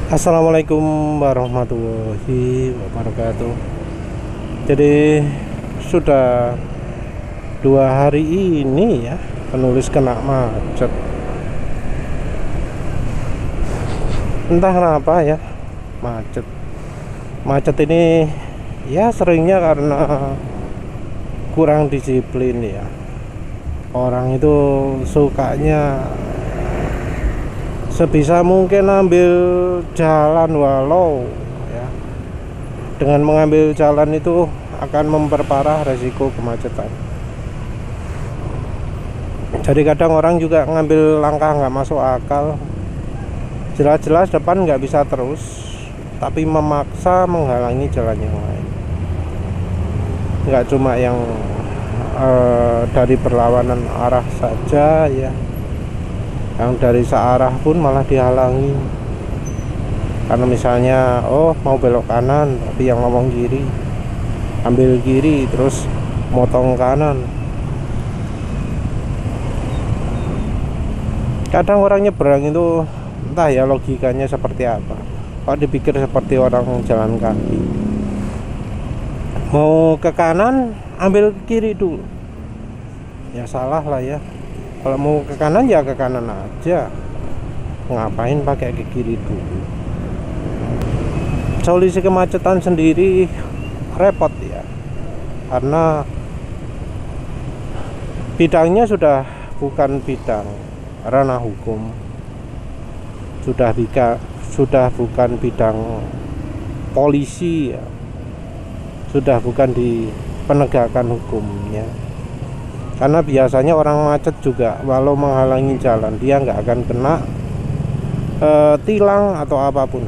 Assalamualaikum warahmatullahi wabarakatuh. Jadi sudah 2 hari ini ya penulis kena macet. Entah kenapa ya macet. Macet ini ya seringnya karena kurang disiplin ya. Orang itu sukanya sebisa mungkin ambil jalan, walau ya dengan mengambil jalan itu akan memperparah resiko kemacetan. Jadi kadang orang juga ngambil langkah nggak masuk akal, jelas-jelas depan nggak bisa terus tapi memaksa menghalangi jalan yang lain. Nggak cuma yang dari berlawanan arah saja ya, yang dari searah pun malah dihalangi karena misalnya mau belok kanan tapi yang ngomong kiri, ambil kiri terus motong kanan. Kadang orang nyebrang itu entah ya logikanya seperti apa, kok dipikir seperti orang jalan kaki, mau ke kanan ambil ke kiri dulu, ya salah lah ya. Kalau mau ke kanan ya ke kanan aja, ngapain pakai ke kiri dulu. Solusi kemacetan sendiri repot ya, karena bidangnya sudah bukan bidang ranah hukum, sudah bukan bidang polisi ya, sudah bukan di penegakan hukumnya. Karena biasanya orang macet juga walau menghalangi jalan dia nggak akan kena tilang atau apapun.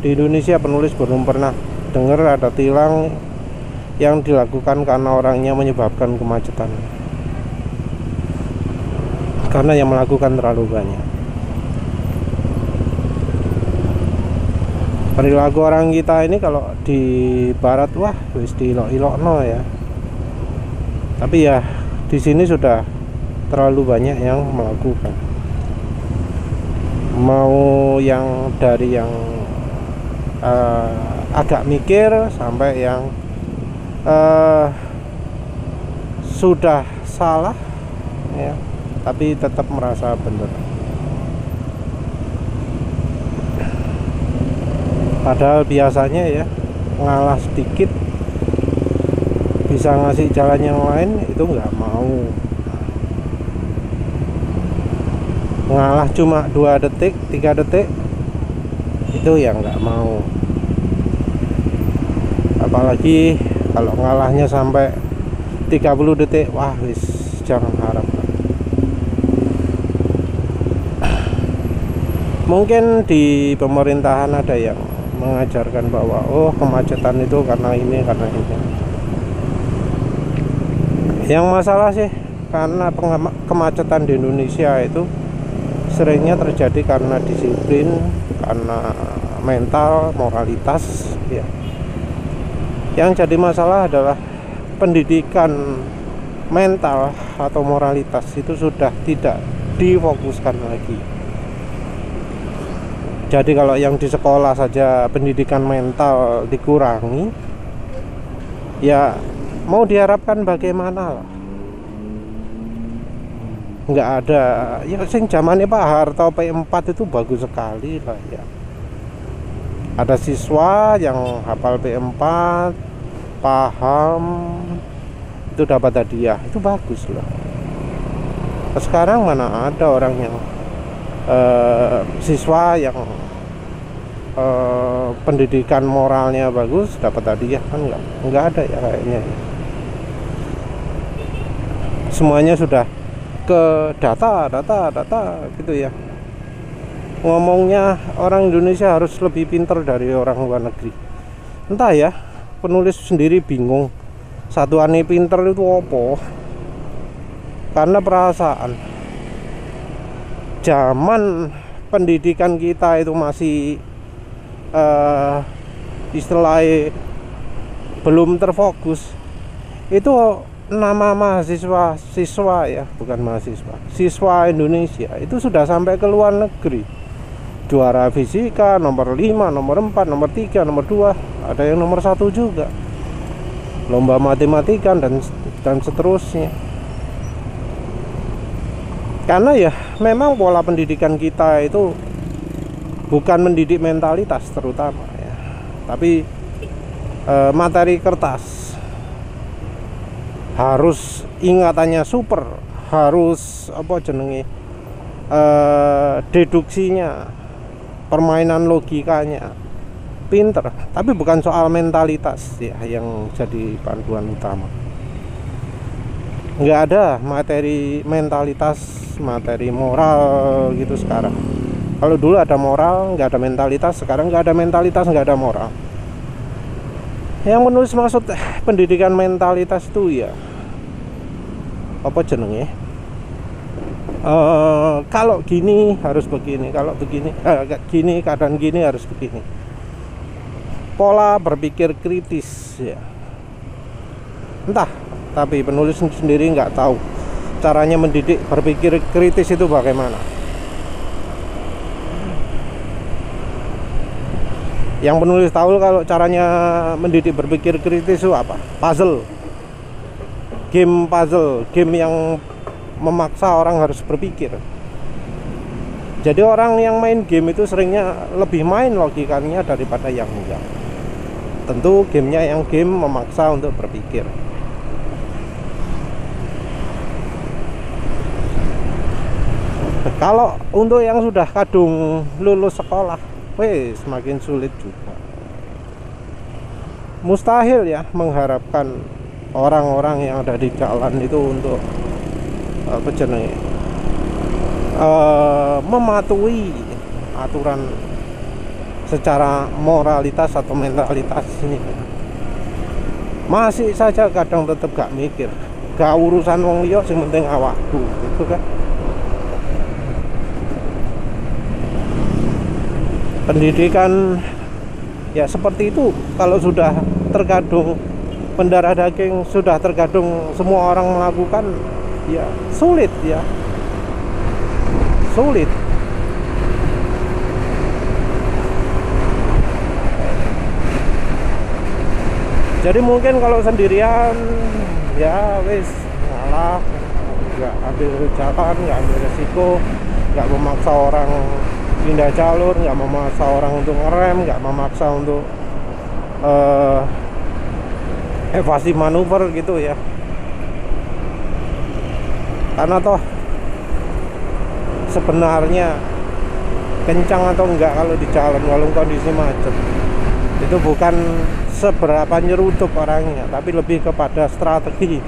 Di Indonesia penulis belum pernah dengar ada tilang yang dilakukan karena orangnya menyebabkan kemacetan, karena yang melakukan terlalu banyak. Perilaku orang kita ini kalau di barat wah wis diilok-ilokno ya, tapi ya di sini sudah terlalu banyak yang melakukan, mau yang dari yang agak mikir sampai yang sudah salah ya, tapi tetap merasa benar. Padahal biasanya ya ngalah sedikit bisa ngasih jalan yang lain itu nggak mau. Ngalah cuma 2 detik 3 detik itu yang nggak mau. Apalagi kalau ngalahnya sampai 30 detik, wah wis jangan harap. Mungkin di pemerintahan ada yang mengajarkan bahwa kemacetan itu karena ini karena ini. Yang masalah sih karena kemacetan di Indonesia itu seringnya terjadi karena disiplin, karena mental, moralitas ya. Yang jadi masalah adalah pendidikan mental atau moralitas itu sudah tidak difokuskan lagi. Jadi kalau yang di sekolah saja pendidikan mental dikurangi, ya mau diharapkan bagaimana lah. Nggak ada ya, sing zamannya Pak Harto P4 itu bagus sekali lah ya. Ada siswa yang hafal P4, paham, itu dapat hadiah, itu bagus lah. Sekarang mana ada orang yang siswa yang pendidikan moralnya bagus dapat hadiah, kan nggak ada ya kayaknya. Semuanya sudah ke data gitu ya. Ngomongnya orang Indonesia harus lebih pintar dari orang luar negeri. Entah ya, penulis sendiri bingung satuannya pintar itu apa. Karena perasaan zaman pendidikan kita itu masih istilahnya belum terfokus, itu nama siswa ya, bukan mahasiswa, siswa Indonesia itu sudah sampai ke luar negeri juara fisika, nomor 5, nomor 4, nomor 3, nomor 2, ada yang nomor 1 juga. Lomba matematika dan seterusnya. Karena ya memang pola pendidikan kita itu bukan mendidik mentalitas terutama ya, tapi materi kertas. Harus ingatannya super, harus apa jenenge, deduksinya, permainan logikanya pinter, tapi bukan soal mentalitas ya yang jadi panduan utama. Nggak ada materi mentalitas, materi moral gitu sekarang. Kalau dulu ada moral, nggak ada mentalitas. Sekarang nggak ada mentalitas, nggak ada moral. Yang menulis maksud pendidikan mentalitas itu ya apa jenenge, kalau gini harus begini, kalau begini gini, keadaan gini harus begini. Pola berpikir kritis ya. Entah, tapi penulis sendiri nggak tahu caranya mendidik berpikir kritis itu bagaimana. Yang penulis tahu kalau caranya mendidik berpikir kritis itu apa? Puzzle. Game puzzle, game yang memaksa orang harus berpikir. Jadi orang yang main game itu seringnya lebih main logikanya daripada yang enggak. Tentu gamenya yang game memaksa untuk berpikir. Kalau untuk yang sudah kadung lulus sekolah, semakin sulit juga. Mustahil ya mengharapkan orang-orang yang ada di jalan itu untuk apa jenenge, mematuhi aturan secara moralitas atau mentalitas ini. Masih saja kadang tetap gak mikir, gak urusan wong liya, sing penting awakku, gitu kan. Pendidikan ya seperti itu. Kalau sudah terkadung pendarah daging, sudah terkadung semua orang melakukan, ya sulit ya, sulit. Jadi mungkin kalau sendirian ya wis ngalah, nggak ambil jalan, nggak ambil resiko, nggak memaksa orang pindah jalur, nggak memaksa orang untuk ngerem, nggak memaksa untuk evasi manuver gitu ya. Karena toh sebenarnya kencang atau enggak kalau di jalan walau kondisi macet itu bukan seberapa nyeruduk orangnya, tapi lebih kepada strategi.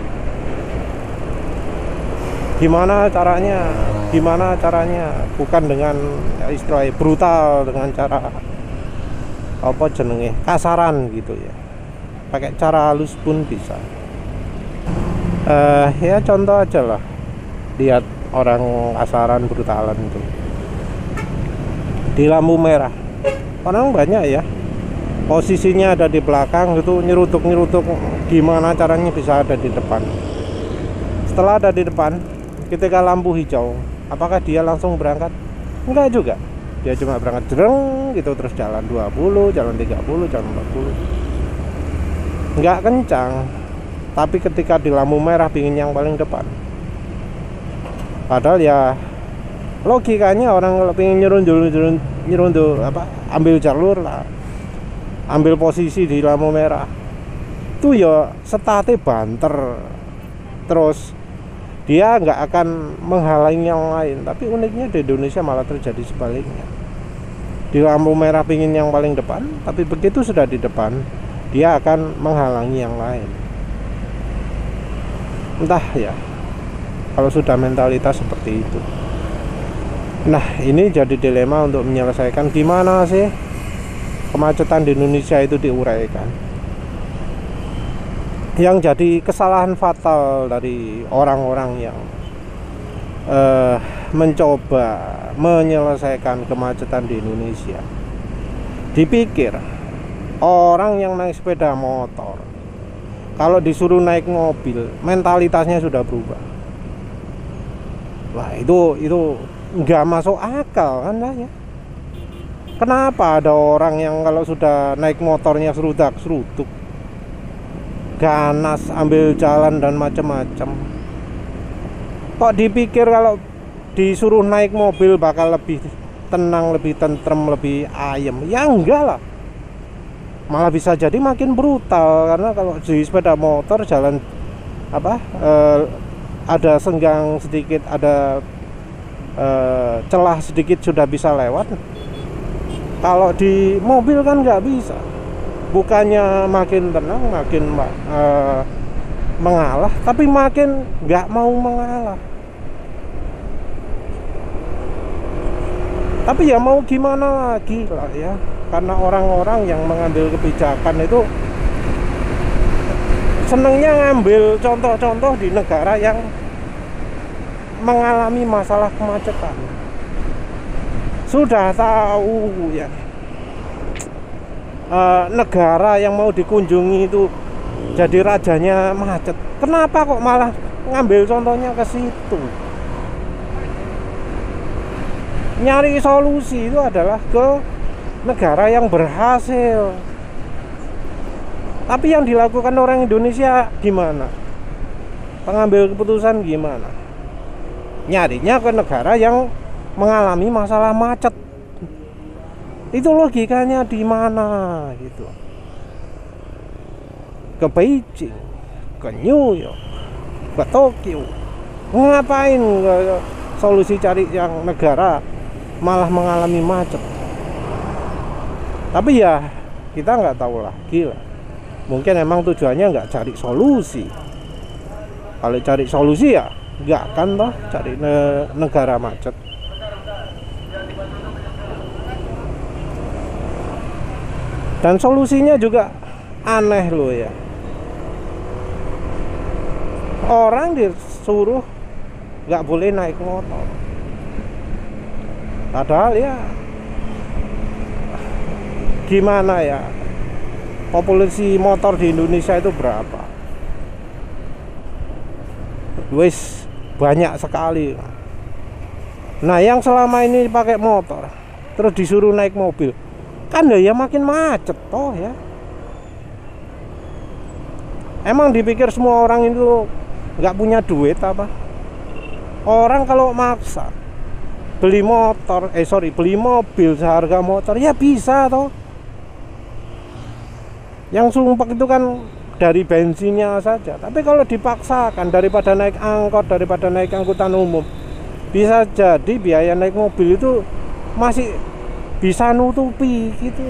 Gimana caranya, bukan dengan istilah brutal, dengan cara apa jenenge, kasaran gitu ya. Pakai cara halus pun bisa. Ya contoh aja lah, lihat orang kasaran, brutalan itu di lampu merah. Orang banyak ya, posisinya ada di belakang gitu, nyeruduk, gimana caranya bisa ada di depan. Setelah ada di depan, ketika lampu hijau, apakah dia langsung berangkat? Enggak juga. Dia cuma berangkat jereng gitu, terus jalan 20, jalan 30, jalan 40. Enggak kencang. Tapi ketika di lampu merah pingin yang paling depan. Padahal ya logikanya orang kalau pingin nyerundul apa, ambil jalur lah, ambil posisi di lampu merah, itu ya setate banter, terus dia nggak akan menghalangi yang lain. Tapi uniknya di Indonesia malah terjadi sebaliknya. Di lampu merah pingin yang paling depan, tapi begitu sudah di depan, dia akan menghalangi yang lain. Entah ya, kalau sudah mentalitas seperti itu. Nah, ini jadi dilema untuk menyelesaikan gimana sih kemacetan di Indonesia itu diuraikan. Yang jadi kesalahan fatal dari orang-orang yang mencoba menyelesaikan kemacetan di Indonesia, dipikir orang yang naik sepeda motor kalau disuruh naik mobil mentalitasnya sudah berubah. Wah, itu nggak masuk akal kan lah ya. Kenapa ada orang yang kalau sudah naik motornya serudak-seruduk, ganas, ambil jalan dan macam-macam? Kok dipikir kalau disuruh naik mobil bakal lebih tenang, lebih tentrem, lebih ayem? Ya enggak lah, malah bisa jadi makin brutal. Karena kalau di sepeda motor jalan ada senggang sedikit, ada celah sedikit sudah bisa lewat. Kalau di mobil kan nggak bisa. Bukannya makin tenang, makin mengalah, tapi makin nggak mau mengalah. Tapi ya mau gimana lagi lah ya, karena orang-orang yang mengambil kebijakan itu senangnya ngambil contoh-contoh di negara yang mengalami masalah kemacetan. Sudah tahu ya, negara yang mau dikunjungi itu jadi rajanya macet, kenapa kok malah ngambil contohnya ke situ? Nyari solusi itu adalah ke negara yang berhasil. Tapi yang dilakukan orang Indonesia gimana? Pengambil keputusan gimana? Nyarinya ke negara yang mengalami masalah macet. Itu logikanya di mana gitu? Ke Beijing, ke New York, ke Tokyo. Ngapain solusi cari yang negara malah mengalami macet? Tapi ya kita nggak tahu lagi lah. Mungkin emang tujuannya nggak cari solusi. Kalau cari solusi ya nggak akan toh cari negara macet. Dan solusinya juga aneh loh ya. Orang disuruh nggak boleh naik motor, padahal ya gimana ya, populasi motor di Indonesia itu berapa? Wis banyak sekali. Nah yang selama ini pakai motor terus disuruh naik mobil, kan ya makin macet toh ya. Emang dipikir semua orang itu nggak punya duit apa? Orang kalau maksa beli mobil seharga motor ya bisa toh. Yang sumpek itu kan dari bensinnya saja. Tapi kalau dipaksakan, daripada naik angkot, daripada naik angkutan umum, bisa jadi biaya naik mobil itu masih bisa nutupi gitu.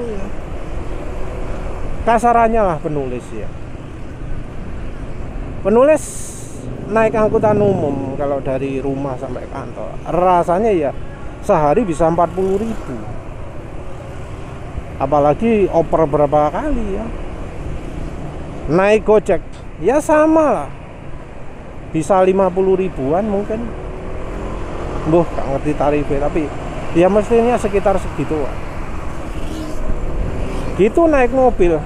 Kasarannya lah penulis ya. Penulis naik angkutan umum kalau dari rumah sampai kantor, rasanya ya sehari bisa 40.000. Apalagi oper berapa kali ya. Naik Gojek ya sama lah, bisa 50 ribuan mungkin. Gak ngerti tarifnya, tapi ya mestinya sekitar segituan. Gitu naik mobil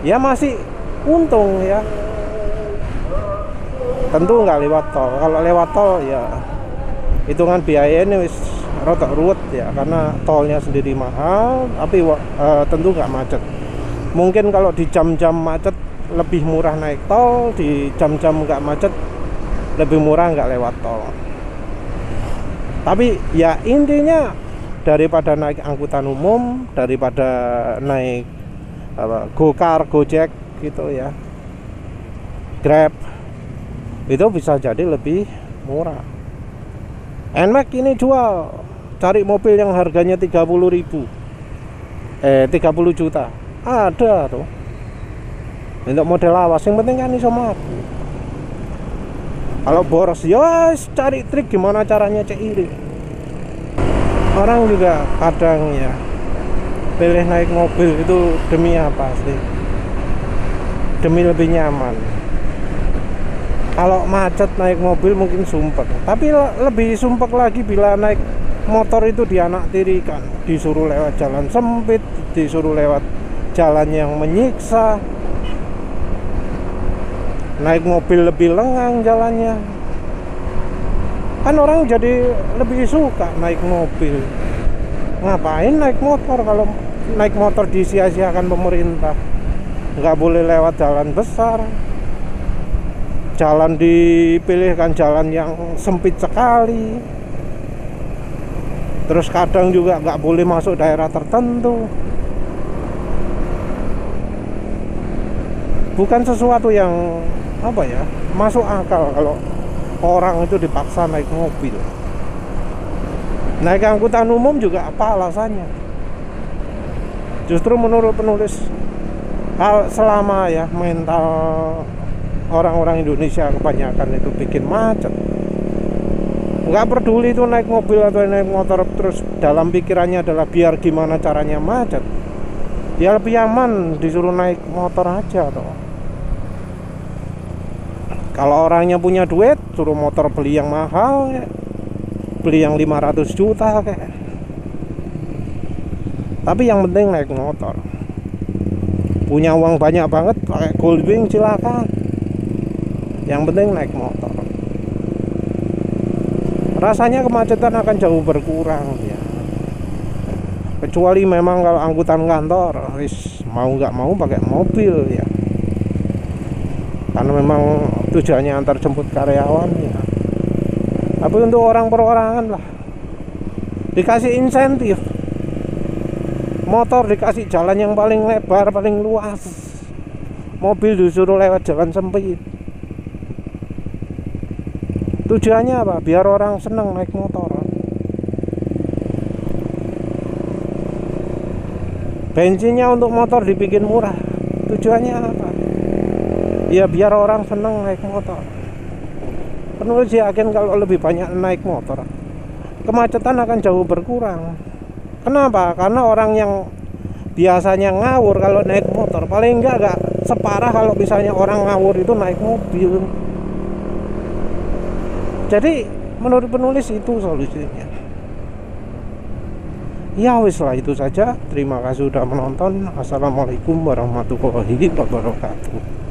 ya masih untung ya. Tentu nggak lewat tol. Kalau lewat tol ya hitungan biaya ini wis rotok ruwet ya, karena tolnya sendiri mahal, tapi tentu nggak macet. Mungkin kalau di jam-jam macet lebih murah naik tol, di jam-jam nggak macet lebih murah nggak lewat tol. Tapi ya intinya daripada naik angkutan umum, daripada naik Gokar, Gojek gitu ya, Grab, itu bisa jadi lebih murah. NMAX ini jual, cari mobil yang harganya 30 juta ada tuh. Untuk model lawas, yang penting kan iso mati. Kalau boros ya cari trik gimana caranya cek. Orang juga kadang ya pilih naik mobil itu demi apa sih? Demi lebih nyaman. Kalau macet naik mobil mungkin sumpek, tapi lebih sumpek lagi bila naik motor itu dianaktirikan, disuruh lewat jalan sempit, disuruh lewat jalan yang menyiksa. Naik mobil lebih lengang jalannya, kan orang jadi lebih suka naik mobil. Ngapain naik motor kalau naik motor disia-siakan pemerintah? Nggak boleh lewat jalan besar, jalan dipilihkan jalan yang sempit sekali, terus kadang juga nggak boleh masuk daerah tertentu. Bukan sesuatu yang apa ya, masuk akal kalau orang itu dipaksa naik mobil. Naik angkutan umum juga apa alasannya? Justru menurut penulis, selama ya mental orang-orang Indonesia kebanyakan itu bikin macet. Nggak peduli itu naik mobil atau naik motor, terus dalam pikirannya adalah biar gimana caranya macet. Ya lebih aman disuruh naik motor aja toh. Kalau orangnya punya duit, suruh motor beli yang mahal ya. Beli yang 500 juta kayak. Tapi yang penting naik motor. Punya uang banyak banget pakai Goldwing silakan. Yang penting naik motor. Rasanya kemacetan akan jauh berkurang ya. Kecuali memang kalau angkutan kantor, mau nggak mau pakai mobil ya. Karena memang tujuannya antar jemput karyawan ya. Tapi untuk orang perorangan lah, dikasih insentif, motor dikasih jalan yang paling lebar, paling luas, mobil disuruh lewat jalan sempit. Tujuannya apa? Biar orang seneng naik motor. Bensinnya untuk motor dibikin murah. Tujuannya apa? Ya biar orang seneng naik motor. Penulis yakin kalau lebih banyak naik motor, kemacetan akan jauh berkurang. Kenapa? Karena orang yang biasanya ngawur kalau naik motor, paling enggak separah kalau misalnya orang ngawur itu naik mobil. Jadi menurut penulis itu solusinya. Ya wis lah, itu saja. Terima kasih sudah menonton. Assalamualaikum warahmatullahi wabarakatuh.